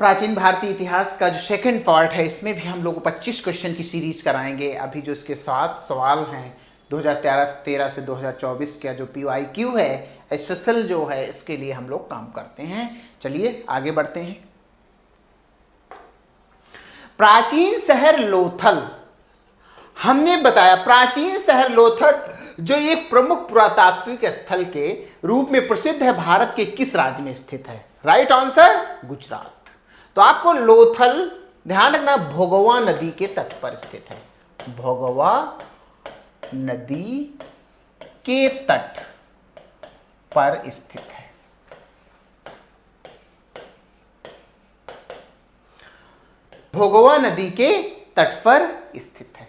प्राचीन भारतीय इतिहास का जो सेकंड पार्ट है, इसमें भी हम लोग 25 क्वेश्चन की सीरीज कराएंगे। अभी जो इसके 7 सवाल हैं 2013 से 2024 का जो PYQ है स्पेशल जो है, इसके लिए हम लोग काम करते हैं। चलिए आगे बढ़ते हैं। प्राचीन शहर लोथल, हमने बताया प्राचीन शहर लोथल जो एक प्रमुख पुरातात्विक स्थल के रूप में प्रसिद्ध है, भारत के किस राज्य में स्थित है? Right answer Gujarat. तो आपको लोथल ध्यान रखना भोगवा नदी के तट पर स्थित है। भोगवा नदी के तट पर स्थित है। भोगवा नदी के तट पर स्थित है।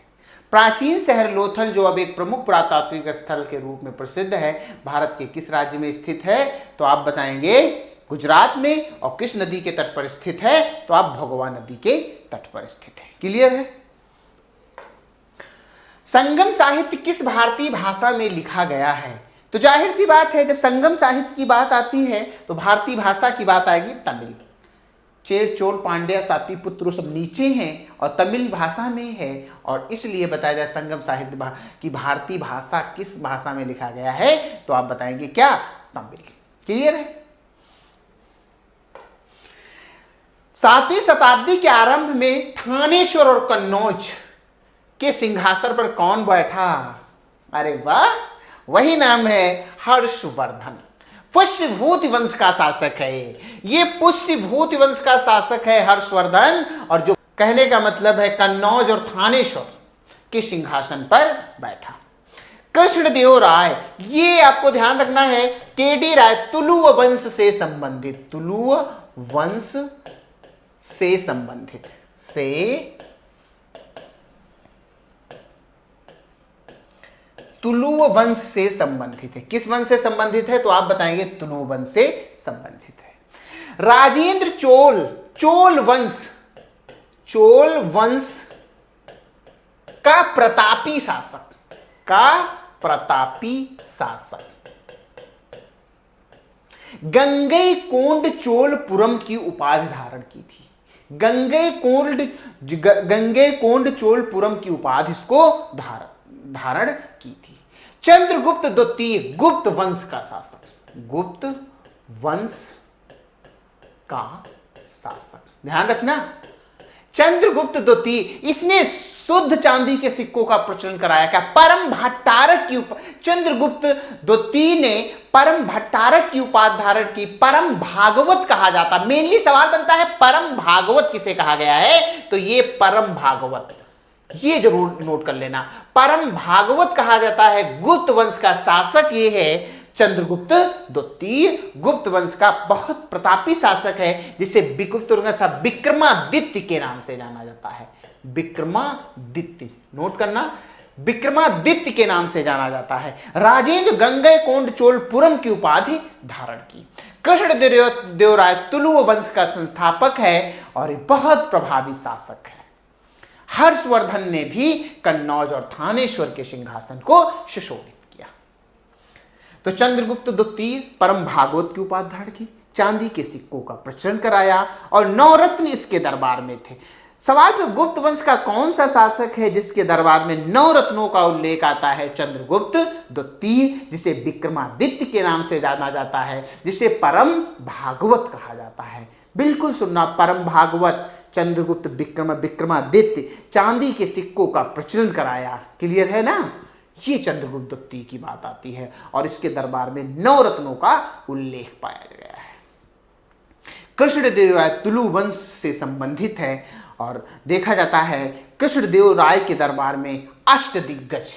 प्राचीन शहर लोथल जो अब एक प्रमुख पुरातात्विक स्थल के रूप में प्रसिद्ध है, भारत के किस राज्य में स्थित है? तो आप बताएंगे गुजरात में। और किस नदी के तट पर स्थित है? तो आप भोगवा नदी के तट पर स्थित है। क्लियर है? संगम साहित्य किस भारतीय भाषा में लिखा गया है? तो जाहिर सी बात है, जब संगम साहित्य की बात आती है तो भारतीय भाषा की बात आएगी तमिल। चेर, चोल, पांड्या, सातवीपुत्र सब नीचे हैं और तमिल भाषा में है, और इसलिए बताया जाए संगम साहित्य की भारतीय भाषा किस भाषा में लिखा गया है? तो आप बताएंगे क्या? तमिल। क्लियर है? 7वीं शताब्दी के आरंभ में थानेश्वर और कन्नौज के सिंहासन पर कौन बैठा? अरे वाह, वही नाम है हर्षवर्धन। पुष्यभूति वंश का शासक है ये पुष्यभूति वंश का शासक है हर्षवर्धन। और जो कहने का मतलब है कन्नौज और थानेश्वर के सिंहासन पर बैठा। कृष्णदेव राय, ये आपको ध्यान रखना है, केडी राय तुलुव वंश से संबंधित, तुलुव वंश से संबंधित, तुलुव वंश से संबंधित है। किस वंश से संबंधित है? तो आप बताएंगे तुलुव वंश से संबंधित है। राजेंद्र चोल, चोल वंश का प्रतापी शासक गंगईकोंड चोलपुरम की उपाधि धारण की थी। गंगईकोंड चोलपुरम की उपाधि इसको धारण की थी। चंद्रगुप्त द्वितीय गुप्त वंश का शासक, गुप्त वंश का शासक, ध्यान रखना। चंद्रगुप्त द्वितीय, इसने शुद्ध चांदी के सिक्कों का प्रचलन कराया। क्या? परम भट्टारक की चंद्रगुप्त द्वितीय ने परम भट्टारक की उपाधि धारण की। परम भागवत कहा जाता, मेनली सवाल बनता है परम भागवत किसे कहा गया है? तो ये परम भागवत, ये जरूर नोट कर लेना, परम भागवत कहा जाता है। गुप्त वंश का शासक ये है चंद्रगुप्त द्वितीय। गुप्त वंश का बहुत प्रतापी शासक है, जिसे विक्रमादित्य के नाम से जाना जाता है। विक्रमादित्य, नोट करना, विक्रमादित्य के नाम से जाना जाता है। राजेंद्र गंगईकोंड चोलपुरम की उपाधि धारण की। कृष्णदेव राय तुलुव वंश का संस्थापक है और बहुत प्रभावी शासक है। हर्षवर्धन ने भी कन्नौज और थानेश्वर के सिंहासन को सुशोभित किया। तो चंद्रगुप्त द्वितीय परम भागवत की उपाधि धारण की, चांदी के सिक्कों का प्रचलन कराया और 9 रत्न इसके दरबार में थे। सवाल पे गुप्त वंश का कौन सा शासक है जिसके दरबार में 9 रत्नों का उल्लेख आता है? चंद्रगुप्त द्वितीय, जिसे विक्रमादित्य के नाम से जाना जाता है, जिसे परम भागवत कहा जाता है। बिल्कुल सुनना, परम भागवत, चंद्रगुप्त विक्रमादित्य, चांदी के सिक्कों का प्रचलन कराया। क्लियर है ना? ये चंद्रगुप्त द्वितीय की बात आती है और इसके दरबार में 9 रत्नों का उल्लेख पाया गया है। कृष्णदेव राय तुलुव वंश से संबंधित है और देखा जाता है कृष्णदेव राय के दरबार में अष्टदिग्गज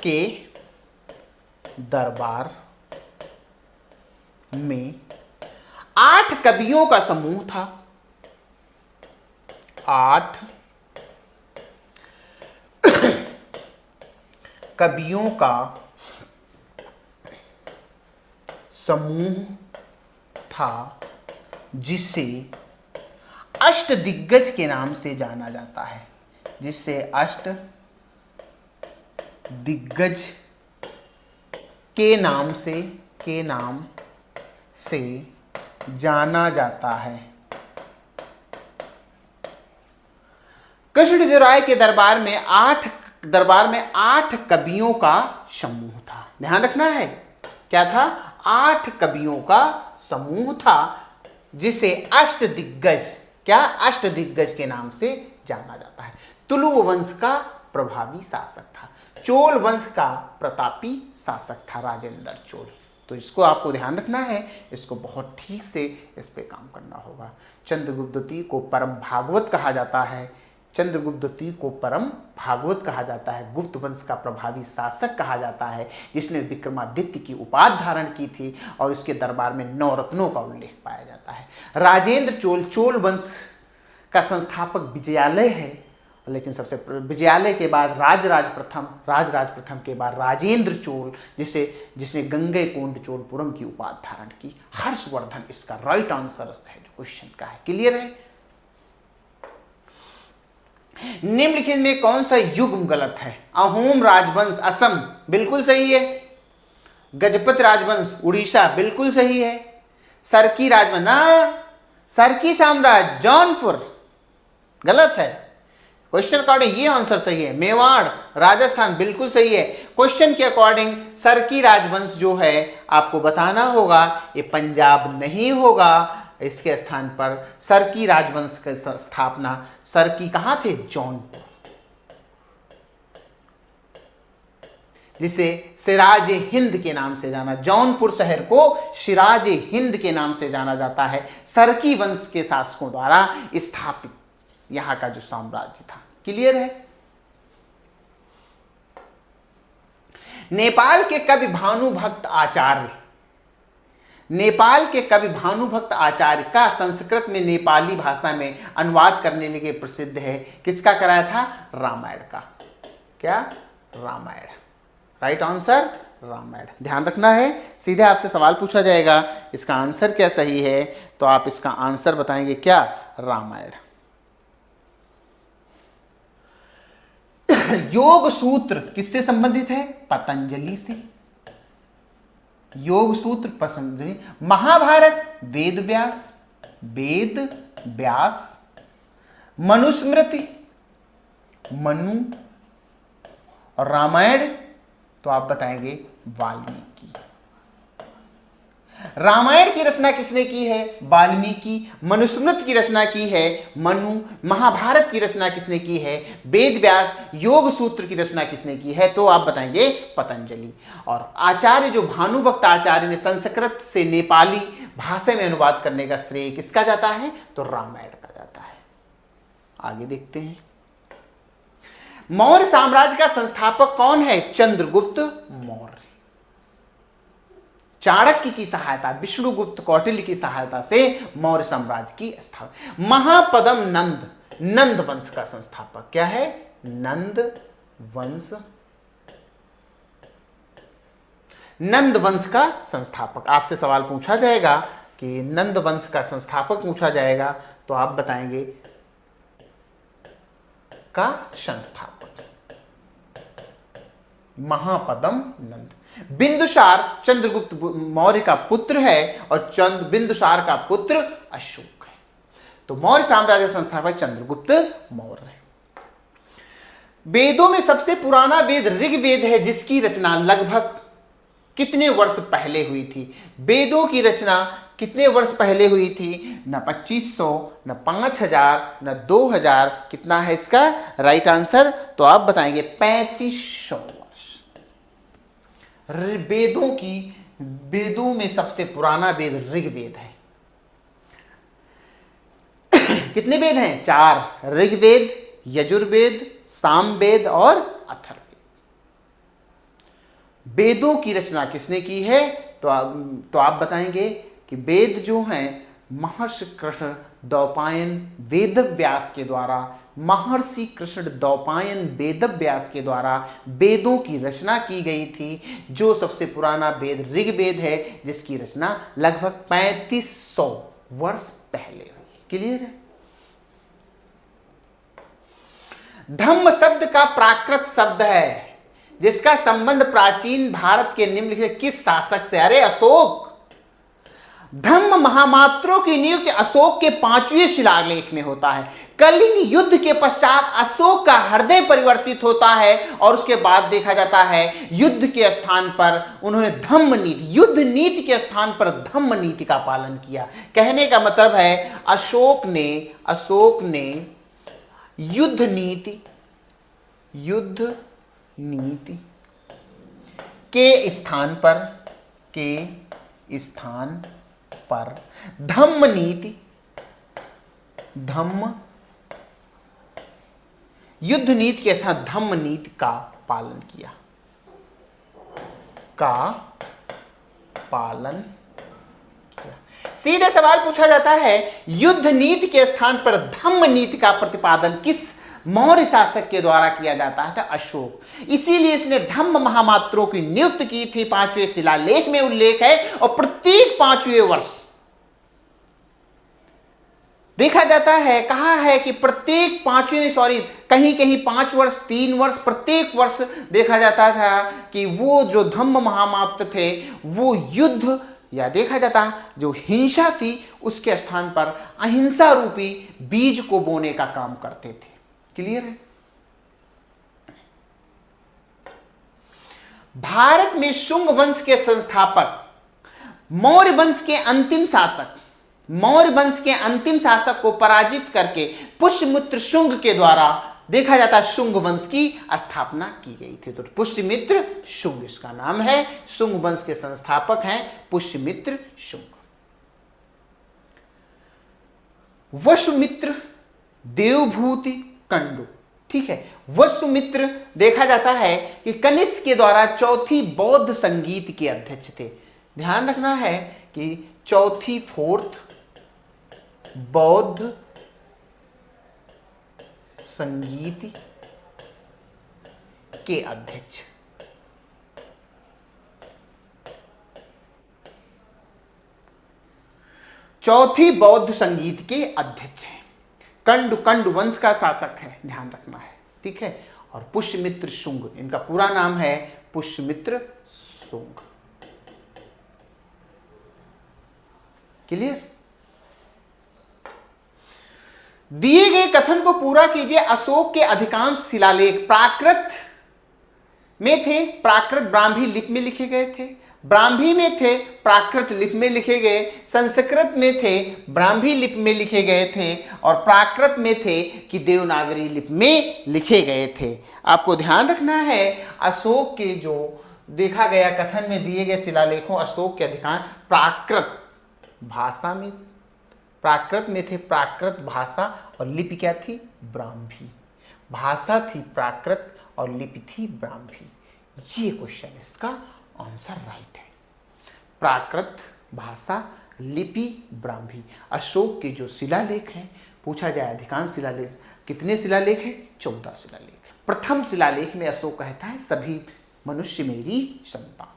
के दरबार में 8 कवियों का समूह था। 8 कवियों का समूह था, जिसे अष्टदिग्गज के नाम से जाना जाता है, जिसे अष्टदिग्गज के नाम से जाना जाता है। कृष्णदेवराय के दरबार में 8 कवियों का समूह था। ध्यान रखना है, क्या था? 8 कवियों का समूह था, जिसे अष्टदिग्गज, क्या? अष्टदिग्गज के नाम से जाना जाता है। तुलु वंश का प्रभावी शासक था, चोल वंश का प्रतापी शासक था राजेंद्र चोल। तो इसको आपको ध्यान रखना है, इसको बहुत ठीक से इस पे काम करना होगा। चंद्रगुप्त द्वितीय को परम भागवत कहा जाता है, चंद्रगुप्त द्वितीय को परम भागवत कहा जाता है, गुप्त वंश का प्रभावी शासक कहा जाता है, जिसने विक्रमादित्य की उपाधि धारण की थी, और इसके दरबार में 9 रत्नों का उल्लेख पाया जाता है। राजेंद्र चोल, चोल वंश का संस्थापक विजयालय है, लेकिन सबसे विजयालय के बाद राजराज प्रथम के बाद राजेंद्र चोल, जिसने गंगे कोंड चोलपुरम की उपाधि धारण की। हर्षवर्धन इसका राइट आंसर है जो क्वेश्चन का है। क्लियर है? निम्नलिखित में कौन सा युग्म गलत है? अहोम राजवंश असम बिल्कुल सही है, गजपत राजवंश उड़ीसा बिल्कुल सही है, सरकी राजवंश ना, सरकी साम्राज्य जौनपुर गलत है। क्वेश्चन अकॉर्डिंग ये आंसर सही है। मेवाड़ राजस्थान बिल्कुल सही है। क्वेश्चन के अकॉर्डिंग सरकी राजवंश जो है आपको बताना होगा, ये पंजाब नहीं होगा, इसके स्थान पर सरकी राजवंश की स्थापना, सरकी कहां थे? जौनपुर, जिसे सिराज हिंद के नाम से जाना, जौनपुर शहर को सिराज हिंद के नाम से जाना जाता है, सरकी वंश के शासकों द्वारा स्थापित यहां का जो साम्राज्य था। क्लियर है? नेपाल के कवि भानुभक्त आचार्य, नेपाल के कवि भानुभक्त आचार्य का संस्कृत में नेपाली भाषा में अनुवाद करने के लिए प्रसिद्ध है। किसका कराया था? रामायण का। क्या? रामायण। Right answer Ramayana. ध्यान रखना है, सीधे आपसे सवाल पूछा जाएगा, इसका आंसर क्या सही है, तो आप इसका आंसर बताएंगे क्या? रामायण। योग सूत्र किससे संबंधित है? पतंजलि से। योग सूत्र पतंजलि। महाभारत वेद व्यास, मनुस्मृति मनु, और रामायण तो आप बताएंगे वाल्मीकि। रामायण की रचना किसने की है? वाल्मीकि। मनुस्मृति की रचना की है मनु। महाभारत की रचना किसने की है? वेद व्यास। योग सूत्र की रचना किसने की है? तो आप बताएंगे पतंजलि। और आचार्य जो भानुभक्त आचार्य ने संस्कृत से नेपाली भाषा में अनुवाद करने का श्रेय किसका जाता है? तो रामायण का जाता है। आगे देखते हैं, मौर्य साम्राज्य का संस्थापक कौन है? चंद्रगुप्त मौर्य। चाणक्य की सहायता, विष्णुगुप्त कौटिल्य की सहायता से मौर्य साम्राज्य की स्थापना। महापदम नंद, नंद वंश का संस्थापक क्या है? नंद वंश, नंद वंश का संस्थापक। आपसे सवाल पूछा जाएगा कि नंद वंश का संस्थापक पूछा जाएगा, तो आप बताएंगे का संस्थापक महापदम नंद। बिंदुसार चंद्रगुप्त मौर्य का पुत्र है, और बिंदुसार का पुत्र अशोक है। तो मौर्य साम्राज्य संस्थापक चंद्रगुप्त मौर्य है। वेदों में सबसे पुराना वेद ऋग्वेद है, जिसकी रचना लगभग कितने वर्ष पहले हुई थी? वेदों की रचना कितने वर्ष पहले हुई थी? न 2500, न 5000, न 2000। कितना है इसका राइट आंसर? तो आप बताएंगे 3500 वर्ष। वेदों में सबसे पुराना वेद ऋग्वेद है। कितने वेद हैं? 4। ऋग्वेद, यजुर्वेद, सामवेद और अथर्ववेद। वेदों की रचना किसने की है? तो आप बताएंगे कि वेद जो हैं महर्षि कृष्ण द्वैपायन वेदव्यास के द्वारा, महर्षि कृष्ण द्वैपायन वेदव्यास के द्वारा वेदों की रचना की गई थी। जो सबसे पुराना वेद ऋग्वेद है, जिसकी रचना लगभग 3500 वर्ष पहले हुई। क्लियर है? धम्म शब्द का प्राकृत शब्द है, जिसका संबंध प्राचीन भारत के निम्नलिखित किस शासक से? अरे अशोक। धम्म महामात्रों की नियुक्ति अशोक के 5वें शिलालेख में होता है। कलिंग युद्ध के पश्चात अशोक का हृदय परिवर्तित होता है और उसके बाद देखा जाता है युद्ध के स्थान पर उन्होंने धम्म नीति, युद्ध नीति के स्थान पर धम्म नीति का पालन किया। कहने का मतलब है अशोक ने युद्ध नीति के स्थान पर धम्म युद्ध नीति के स्थान धम्म नीति का पालन किया। सीधे सवाल पूछा जाता है युद्ध नीति के स्थान पर धम्म नीति का प्रतिपादन किस मौर्य शासक के द्वारा किया जाता है? अशोक। इसीलिए इसने धम्म महामात्रों की नियुक्त की थी। 5वें शिलालेख में उल्लेख है और प्रत्येक 5वें वर्ष देखा जाता है, कहा है कि प्रत्येक कहीं कहीं 5 वर्ष 3 वर्ष प्रत्येक वर्ष देखा जाता था कि वो जो धम्म महामात्र थे वो युद्ध या देखा जाता जो हिंसा थी उसके स्थान पर अहिंसा रूपी बीज को बोने का काम करते थे। क्लियर है? भारत में शुंग वंश के संस्थापक मौर्य वंश के अंतिम शासक को पराजित करके पुष्यमित्र शुंग के द्वारा देखा जाता शुंग वंश की स्थापना की गई थी। तो पुष्यमित्र शुंग इसका नाम है। शुंग वंश के संस्थापक हैं पुष्यमित्र शुंग। वसुमित्र देवभूति कंडु, ठीक है। वसुमित्र देखा जाता है कि कनिष्क के द्वारा चौथी बौद्ध संगीत के अध्यक्ष थे। ध्यान रखना है कि चौथी 4th बौद्ध संगीत के अध्यक्ष। चौथी बौद्ध संगीत के अध्यक्ष हैं। कंडु वंश का शासक है, ध्यान रखना है, ठीक है। और पुष्यमित्र शुंग, इनका पूरा नाम है पुष्यमित्र शुंग। क्लियर? दिए गए कथन को पूरा कीजिए। अशोक के अधिकांश शिलालेख प्राकृत में थे, प्राकृत ब्राह्मी लिपि में लिखे गए थे। ब्राह्मी में थे, प्राकृत लिपि में लिखे गए। संस्कृत में थे, ब्राह्मी लिपि में लिखे गए थे। और प्राकृत में थे कि देवनागरी लिपि में लिखे गए थे। आपको ध्यान रखना है अशोक के जो देखा गया कथन में दिए गए शिलालेखों, अशोक के अधिकांश प्राकृत भाषा में, प्राकृत में थे, प्राकृत भाषा और लिपि क्या थी? ब्राह्मी। भाषा थी प्राकृत और लिपि थी ब्राह्मी। ये क्वेश्चन इसका आंसर राइट है। प्राकृत भाषा, लिपि ब्राह्मी। अशोक के जो शिलालेख हैं, पूछा जाए अधिकांश शिलालेख, कितने शिलालेख हैं? 14 शिलालेख। प्रथम शिलालेख में अशोक कहता है सभी मनुष्य मेरी संतान है।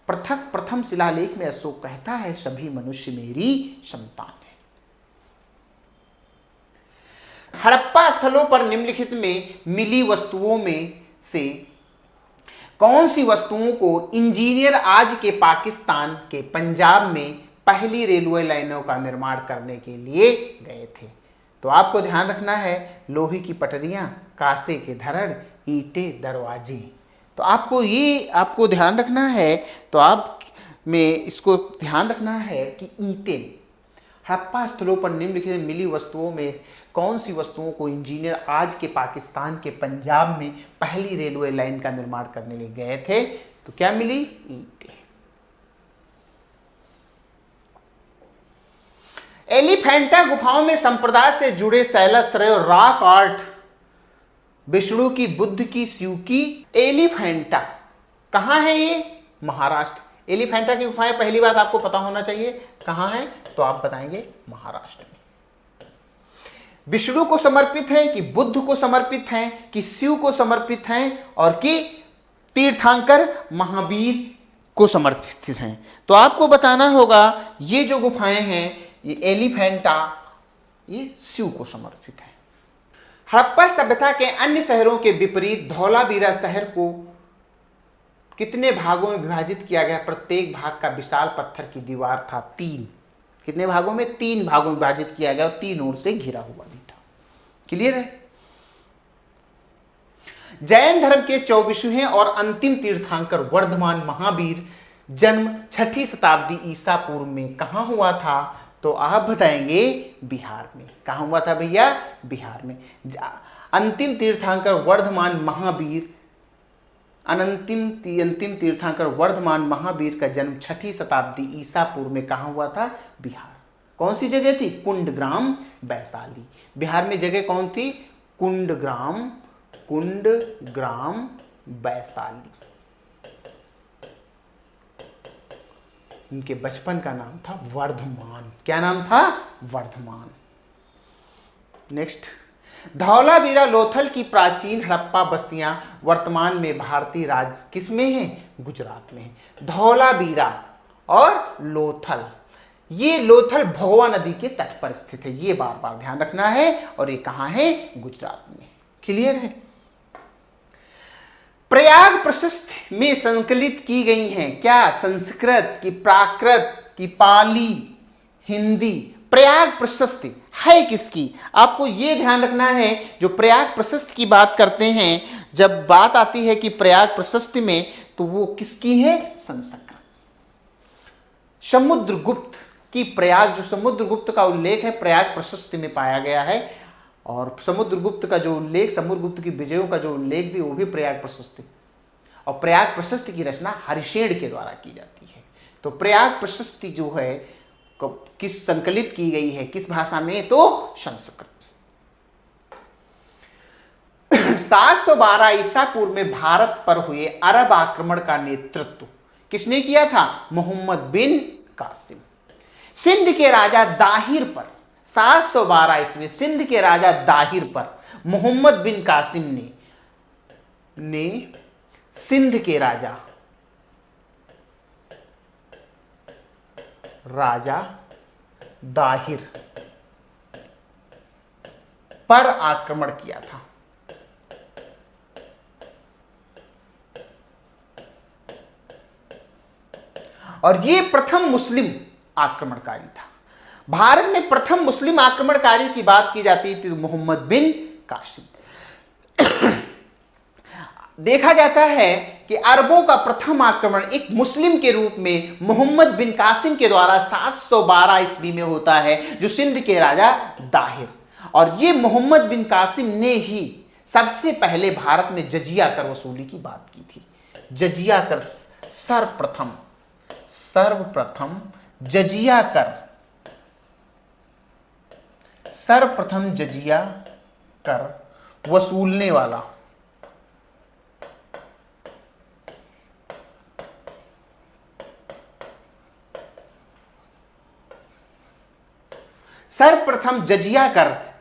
प्रथम शिलालेख में अशोक कहता है सभी मनुष्य मेरी संतान है। हड़प्पा स्थलों पर निम्नलिखित में मिली वस्तुओं में से कौन सी वस्तुओं को इंजीनियर आज के पाकिस्तान के पंजाब में पहली रेलवे लाइनों का निर्माण करने के लिए गए थे? तो आपको ध्यान रखना है लोहे की पटरियां, कांसे के धरड़, ईंटें, दरवाजे। तो आपको ध्यान रखना है, तो आप में इसको ध्यान रखना है कि ईंटें। हड़प्पा स्थलों पर निम्नलिखित मिली वस्तुओं में कौन सी वस्तुओं को इंजीनियर आज के पाकिस्तान के पंजाब में पहली रेलवे लाइन का निर्माण करने लिए गए थे? तो क्या मिली? ईंटें। एलिफेंटा गुफाओं में संप्रदाय से जुड़े शैलश्रय रॉक आर्ट, विष्णु की, बुद्ध की, शिव की। एलिफेंटा कहाँ है? ये महाराष्ट्र। एलिफेंटा की गुफाएं पहली बात आपको पता होना चाहिए कहाँ है, तो आप बताएंगे महाराष्ट्र में। विष्णु को समर्पित है कि बुद्ध को समर्पित है कि शिव को समर्पित है और कि तीर्थंकर महावीर को समर्पित हैं? तो आपको बताना होगा ये जो गुफाएं हैं ये एलिफेंटा, ये शिव को समर्पित है। हड़प्पा सभ्यता के अन्य शहरों के विपरीत धौलावीरा शहर को कितने भागों में विभाजित किया गया? प्रत्येक भाग का विशाल पत्थर की दीवार था 3। कितने भागों में? 3 भागों में विभाजित किया गया और 3 ओर से घिरा हुआ भी था। क्लियर है? जैन धर्म के 24वें और अंतिम तीर्थंकर वर्धमान महावीर जन्म 6ठी शताब्दी ईसा पूर्व में कहां हुआ था? तो आप बताएंगे बिहार में। कहां हुआ था भैया? बिहार में। अंतिम तीर्थंकर वर्धमान महावीर अंतिम तीर्थंकर वर्धमान महावीर का जन्म 6ठी शताब्दी ईसा पूर्व में कहां हुआ था? बिहार। कौन सी जगह थी? कुंडग्राम, वैशाली। बिहार में जगह कौन थी? कुंडग्राम वैशाली। उनके बचपन का नाम था वर्धमान। क्या नाम था? वर्धमान। नेक्स्ट, धौलावीरा लोथल की प्राचीन हड़प्पा बस्तियां वर्तमान में भारतीय राज्य किसमें हैं? गुजरात में है। धौलावीरा और लोथल, ये लोथल भगवा नदी के तट पर स्थित है। ये बार बार ध्यान रखना है। और ये कहां है? गुजरात में। क्लियर है? प्रयाग प्रशस्ति में संकलित की गई हैं क्या? संस्कृत की, प्राकृत की, पाली, हिंदी। प्रयाग प्रशस्ति है किसकी? आपको यह ध्यान रखना है। जो प्रयाग प्रशस्ति की बात करते हैं, जब बात आती है कि प्रयाग प्रशस्ति में, तो वो किसकी है? संस्कृत। समुद्रगुप्त की प्रयाग, जो समुद्रगुप्त का उल्लेख है प्रयाग प्रशस्ति में पाया गया है। और समुद्रगुप्त का जो उल्लेख, समुद्रगुप्त की विजयों का जो उल्लेख भी, वो भी प्रयाग प्रशस्ति। और प्रयाग प्रशस्ति की रचना हरिशेण के द्वारा की जाती है। तो प्रयाग प्रशस्ति जो है किस संकलित की गई है, किस भाषा में? तो संस्कृत। 712 ईसा पूर्व में भारत पर हुए अरब आक्रमण का नेतृत्व किसने किया था? मोहम्मद बिन कासिम। सिंध के राजा दाहिर पर 712 ईस्वी सिंध के राजा दाहिर पर मोहम्मद बिन कासिम ने सिंध के राजा दाहिर पर आक्रमण किया था। और यह प्रथम मुस्लिम आक्रमणकारी था। भारत में प्रथम मुस्लिम आक्रमणकारी की बात की जाती थी, मोहम्मद बिन कासिम। देखा जाता है कि अरबों का प्रथम आक्रमण एक मुस्लिम के रूप में मोहम्मद बिन कासिम के द्वारा 712 ईस्वी में होता है, जो सिंध के राजा दाहिर। और ये मोहम्मद बिन कासिम ने ही सबसे पहले भारत में जजिया कर वसूली की बात की थी। जजिया कर सर्वप्रथम जजिया कर वसूलने वाला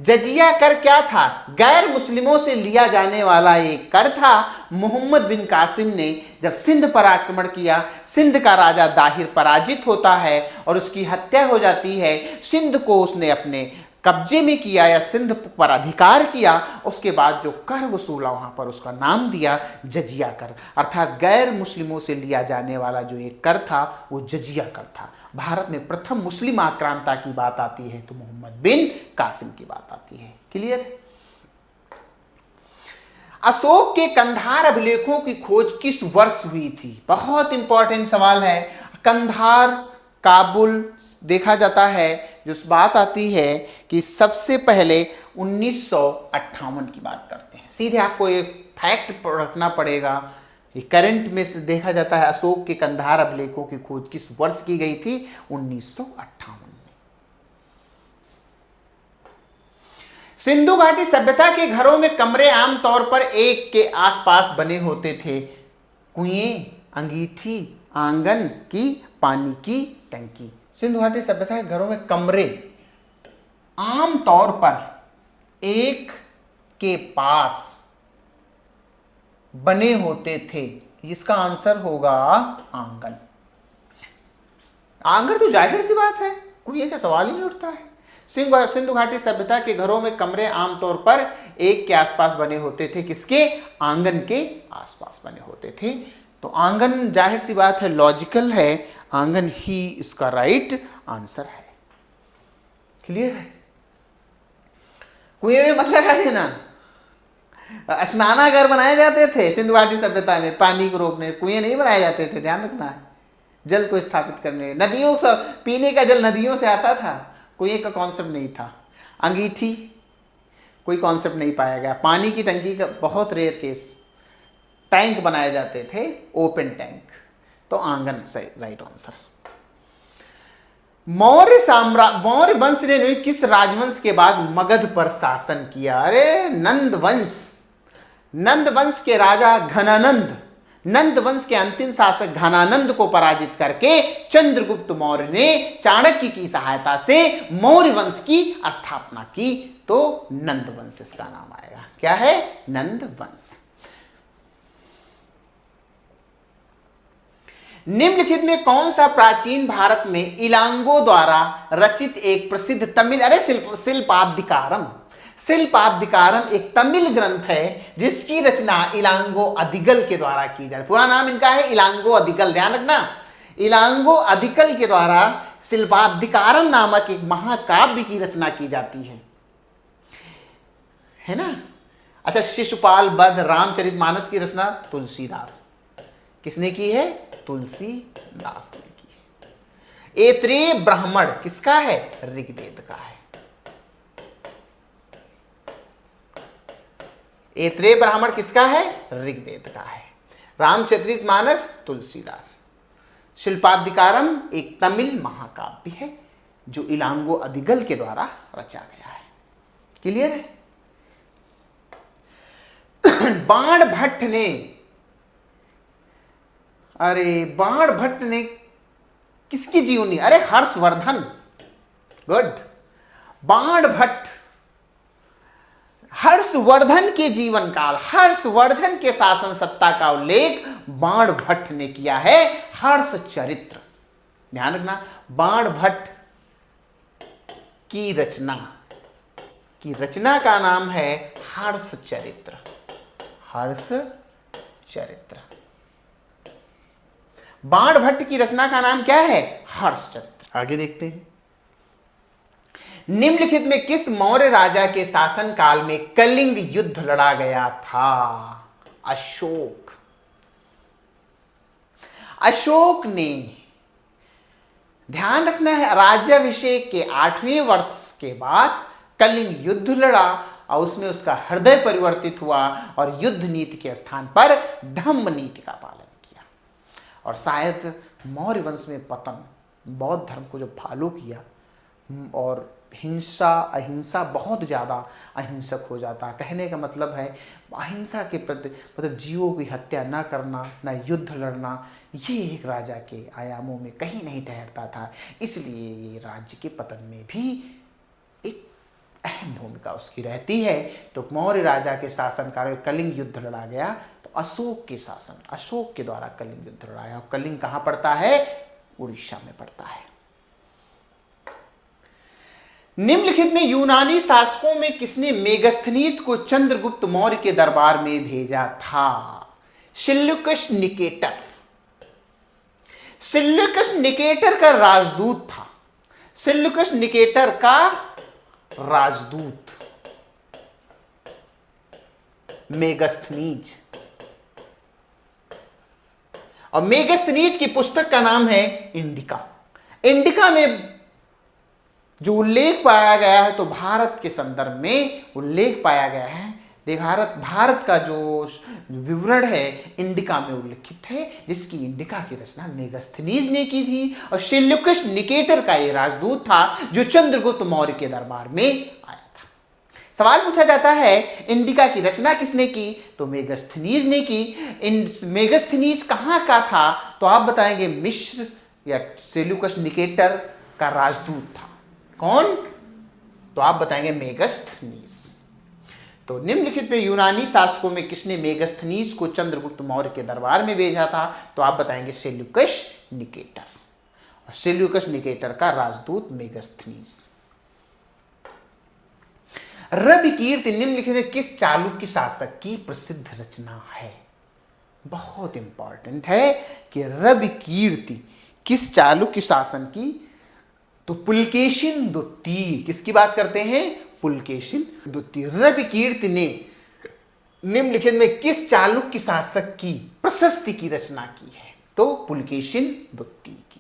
जजिया कर क्या था? गैर मुस्लिमों से लिया जाने वाला एक कर था। मोहम्मद बिन कासिम ने जब सिंध पर आक्रमण किया, सिंध का राजा दाहिर पराजित होता है और उसकी हत्या हो जाती है। सिंध को उसने अपने कब्जे में किया या सिंध पर अधिकार किया। उसके बाद जो कर वसूला, वहां पर उसका नाम दिया जजिया कर, अर्थात गैर मुस्लिमों से लिया जाने वाला जो एक कर था वो जजिया कर था। भारत में प्रथम मुस्लिम आक्रांता की बात आती है तो मोहम्मद बिन कासिम की बात आती है। क्लियर? अशोक के कंधार अभिलेखों की खोज किस वर्ष हुई थी? बहुत इंपॉर्टेंट सवाल है। कंधार, काबुल देखा जाता है। जो बात आती है कि सबसे पहले 1958 की बात करते हैं। सीधे आपको एक फैक्ट रखना पड़ेगा। करंट में से देखा जाता है अशोक के कंधार अभिलेखों की खोज किस वर्ष की गई थी? 1958 में। सिंधु घाटी सभ्यता के घरों में कमरे आमतौर पर एक के आसपास बने होते थे। कुएं, अंगीठी, आंगन की, पानी की टंकी। सिंधु घाटी सभ्यता के घरों में कमरे आमतौर पर एक के पास बने होते थे। इसका आंसर होगा आंगन। आंगन तो जाहिर सी बात है, कुएं का सवाल ही नहीं उठता है। सिंधु घाटी सभ्यता के घरों में कमरे आमतौर पर एक के आसपास बने होते थे। किसके? आंगन के आसपास बने होते थे। तो आंगन जाहिर सी बात है लॉजिकल है, आंगन ही इसका राइट आंसर है। क्लियर है? कुएं में मत लगा देना। स्नानागार बनाए जाते थे सिंधु घाटी सभ्यता में पानी को रोकने, कुएं नहीं बनाए जाते थे, ध्यान रखना है। जल को स्थापित करने, नदियों से पीने का जल नदियों से आता था, कुएं का कॉन्सेप्ट नहीं था। अंगीठी कोई कॉन्सेप्ट नहीं पाया गया। पानी की टंकी का बहुत रेयर केस। टैंक बनाए जाते थे, ओपन टैंक। तो आंगन सही राइट आंसर। मौर्य वंश ने किस राजवंश के बाद मगध पर शासन किया? अरे नंद वंश। नंद वंश के राजा घनानंद, नंद वंश के अंतिम शासक घनानंद को पराजित करके चंद्रगुप्त मौर्य ने चाणक्य की सहायता से मौर्य वंश की स्थापना की। तो नंद वंश इसका नाम आएगा। क्या है? नंद वंश। निम्नलिखित में कौन सा प्राचीन भारत में इलांगो द्वारा रचित एक प्रसिद्ध तमिल, अरे शिल्पाधिकारम। शिल्पाधिकारम एक तमिल ग्रंथ है जिसकी रचना इलांगो अदिगल के द्वारा की जाती है। पूरा नाम इनका है इलांगो अदिगल, ध्यान रखना। इलांगो अदिगल के द्वारा शिल्पाधिकारम नामक एक महाकाव्य की रचना की जाती है ना। अच्छा, शिशुपाल वध रामचरितमानस की रचना तुलसीदास। किसने की है? तुलसीदास ने की है। ऐत्रेय ब्राह्मण किसका है? ऋग्वेद का है। ऐत्रेय ब्राह्मण किसका है? ऋग्वेद का है। रामचरितमानस तुलसीदास। शिल्पाधिकारम एक तमिल महाकाव्य है जो इलांगो अदिगल के द्वारा रचा गया है। क्लियर है? बाणभट्ट ने, अरे बाणभट्ट ने किसकी जीवनी? अरे हर्षवर्धन। गुड। बाणभट्ट हर्षवर्धन के जीवन काल, हर्षवर्धन के शासन सत्ता का उल्लेख बाणभट्ट ने किया है। हर्षचरित्र, ध्यान रखना। बाणभट्ट की रचना का नाम है हर्षचरित्र। हर्षचरित्र। बाणभट्ट की रचना का नाम क्या है? हर्षचरित्र। आगे देखते हैं। निम्नलिखित में किस मौर्य राजा के शासन काल में कलिंग युद्ध लड़ा गया था? अशोक। अशोक ने, ध्यान रखना है, राज्याभिषेक के 8वें वर्ष के बाद कलिंग युद्ध लड़ा और उसमें उसका हृदय परिवर्तित हुआ और युद्ध नीति के स्थान पर धम्म नीति का पालन किया। और शायद मौर्य वंश में पतन, बौद्ध धर्म को जब फॉलो किया और हिंसा अहिंसा बहुत ज़्यादा अहिंसक हो जाता। कहने का मतलब है अहिंसा के प्रति, मतलब जीवों की हत्या न करना, न युद्ध लड़ना, ये एक राजा के आयामों में कहीं नहीं ठहरता था। इसलिए ये राज्य के पतन में भी एक अहम भूमिका उसकी रहती है। तो मौर्य राजा के शासनकाल में कलिंग युद्ध लड़ा गया। तो अशोक के शासन, अशोक के द्वारा कलिंग युद्ध लड़ाया। और कलिंग कहाँ पड़ता है? उड़ीसा में पड़ता है। निम्नलिखित में यूनानी शासकों में किसने मेगस्थनीज को चंद्रगुप्त मौर्य के दरबार में भेजा था? Seleucus Nicator. सिल्यूकस निकेटर का राजदूत था। सिल्यूकस निकेटर का राजदूत मेगस्थनीज। और मेगस्थनीज की पुस्तक का नाम है इंडिका। इंडिका में जो उल्लेख पाया गया है तो भारत के संदर्भ में उल्लेख पाया गया है। भारत का जो विवरण है इंडिका में उल्लिखित है, जिसकी इंडिका की रचना मेगस्थनीज ने की थी। और सिल्यूकस निकेटर का ये राजदूत था जो चंद्रगुप्त मौर्य के दरबार में आया था। सवाल पूछा जाता है इंडिका की रचना किसने की? तो मेगस्थनीज ने की। मेगस्थनीज कहाँ का था? तो आप बताएंगे मिस्र या सिल्यूकस निकेटर का राजदूत था। कौन? तो आप बताएंगे मेगस्थनीज। तो निम्नलिखित में यूनानी शासकों में किसने मेगस्थनीज को चंद्रगुप्त मौर्य के दरबार में भेजा था? तो आप बताएंगे सेल्यूकस निकेटर। और सेल्यूकस निकेटर का राजदूत मेगस्थनीज। रवि कीर्ति निम्नलिखित में किस चालुक्य शासक की प्रसिद्ध रचना है? बहुत इंपॉर्टेंट है कि रवि कीर्ति किस चालुक्य शासन की, तो पुलकेशिन द्वितीय, किसकी बात करते हैं, पुलकेशिन द्वितीय। रवि कीर्ति ने निम्नलिखित में किस चालुक्य शासक की प्रशस्ति की रचना की है, तो पुलकेशिन द्वितीय की।